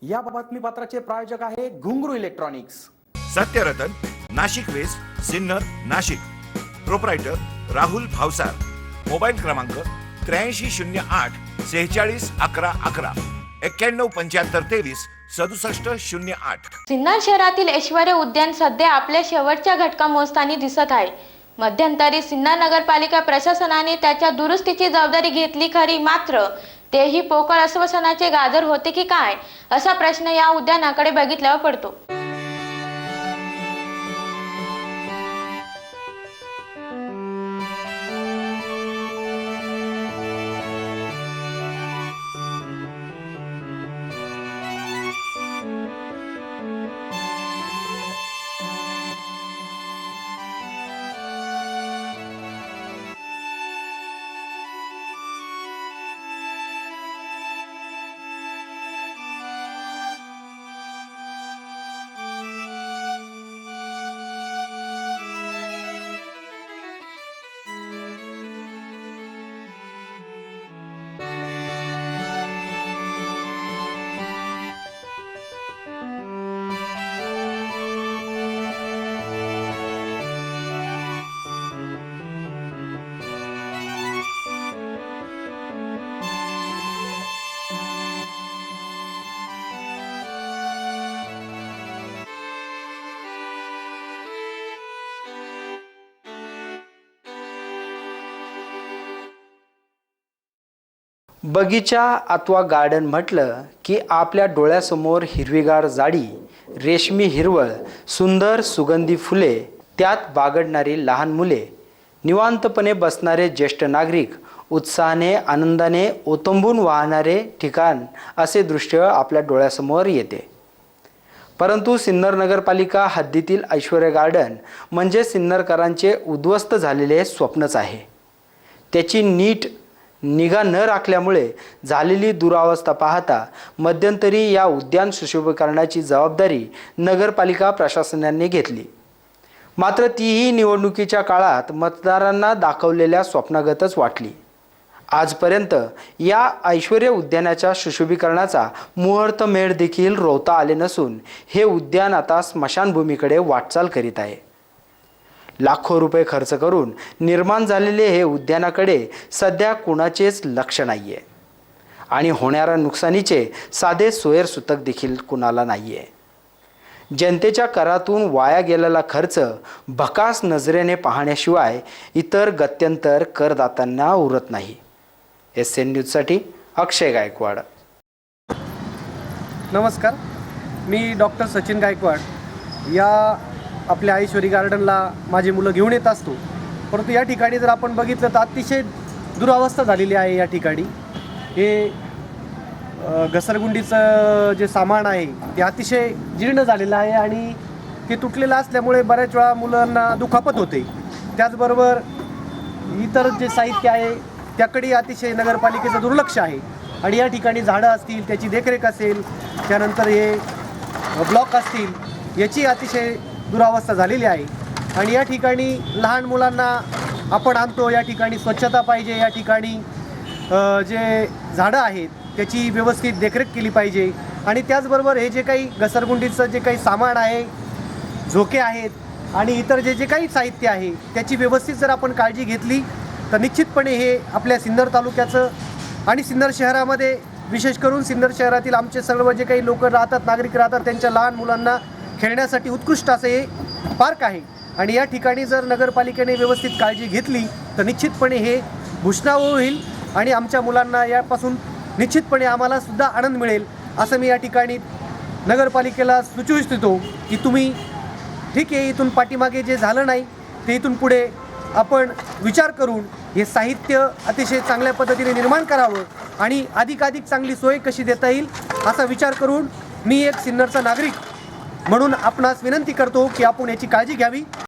या बातमीपत्राचे प्रायोजक आहे Ghungroo electronics. Satyaratan, Nashik west, Sinnar, Nashik. Proprietor Rahul Bhavsar. Mobile क्रमांक 8308 46 11 11 91 75 23 67 08। सिन्नर शहरातील ऐश्वर्य उद्यान सध्या आपल्या शेवटच्या घटका मोजताना दिसत आहे। मध्यंतरी सिन्नर नगरपालिका प्रशासनाने त्याच्या दुरुस्तीची जबाबदारी घेतली खरी, मात्र तेही पोकळ आश्वासनाचे गाजर होते की काय असा प्रश्न या उद्यानाकडे बघितल्यावर पडतो। बगीचा अथवा गार्डन म्हटलं की आपल्या डोळ्यासमोर हिरवीगार जाडी, रेशमी हिरवळ, सुंदर सुगंधी फुले, त्यात बागडणारी लहान मुले, निवांतपणे बसणारे ज्येष्ठ नागरिक, उत्साहाने आनंदाने ओतंबून वाहणारे ठिकाण असे दृश्य आपल्या डोळ्यासमोर येते। परंतु सिन्नर नगरपालिका हद्दीतील ऐश्वर्य गार्डन म्हणजे सिन्नरकरांचे उद्ध्वस्त झालेले स्वप्नच आहे। त्याची नीट निगा न राखल्यामुळे झालेली दुरावस्था पाहता मध्यंतरी या उद्यान सुशोभीकरणाची जबाबदारी नगरपालिका प्रशासनाने घेतली, मात्र तीही निवडणुकीच्या काळात मतदारांना दाखवलेल्या स्वप्नागतच वाटली। आजपर्यंत या ऐश्वर्य उद्यानाच्या सुशोभीकरणाचा मुहूर्त मेढ देखील रोवता आले नसून हे उद्यान आता स्मशानभूमीकडे वाटचाल करीत आहे। लाखो रुपये खर्च करून निर्माण झालेले हे उद्यानाकडे सध्या कुणाचेच लक्ष नाहीये आणि होणाऱ्या नुकसानीचे साधे सोयरसूतक देखील कुणाला नाहीये। जनतेच्या करातून वाया गेलेला खर्च भकास नजरेने पाहण्याशिवाय इतर गत्यंतर करदात्यांना उरत नाही। SN न्यूजसाठी अक्षय गायकवाड। नमस्कार, मी डॉक्टर सचिन गायकवाड। या आपल्या ऐश्वरी गार्डनला माझी मुलं घेऊन येत असतो, परंतु या ठिकाणी जर आपण बघितलं तर अतिशय दुरावस्था झालेली आहे। या ठिकाणी हे घसरगुंडीचं जे सामान आहे ते अतिशय जीर्ण झालेलं आहे आणि ते तुटलेलं असल्यामुळे बऱ्याच वेळा मुलांना दुखापत होते। त्याचबरोबर इतर जे साहित्य आहे त्याकडे अतिशय नगरपालिकेचं दुर्लक्ष आहे आणि या ठिकाणी झाडं असतील, त्याची देखरेख असेल, त्यानंतर हे ब्लॉक असतील, याची अतिशय दुरावस्था झालेली आहे। आणि या ठिकाणी लहान मुलांना आपण आणतो, या ठिकाणी स्वच्छता पाहिजे, या ठिकाणी जे झाडं आहेत त्याची व्यवस्थित देखरेख केली पाहिजे आणि त्याचबरोबर हे जे काही घसरगुंडीचं जे काही सामान आहे, झोके आहेत आणि इतर जे काही साहित्य आहे त्याची व्यवस्थित जर आपण काळजी घेतली तर निश्चितपणे हे आपल्या सिन्नर तालुक्याचं आणि सिन्नर शहरामध्ये, विशेष करून सिन्नर शहरातील आमचे सर्व जे काही लोक राहतात, नागरिक राहतात, त्यांच्या लहान मुलांना खेळण्यासाठी उत्कृष्ट असे हे पार्क आहे आणि या ठिकाणी जर नगरपालिकेने व्यवस्थित काळजी घेतली तर निश्चितपणे हे भूषणावळ होईल आणि आमच्या मुलांना यापासून निश्चितपणे आम्हाला सुद्धा आनंद मिळेल, असं मी या ठिकाणी नगरपालिकेला सुचवू इच्छितो की तुम्ही ठीक आहे, इथून पाठीमागे जे झालं नाही ते इथून पुढे आपण विचार करून हे साहित्य अतिशय चांगल्या पद्धतीने निर्माण करावं आणि अधिकाधिक चांगली सोय कशी देता येईल असा विचार करून मी एक सिन्नरचा नागरिक म्हणून आपणास विनंती करतो की आपण याची काळजी घ्यावी।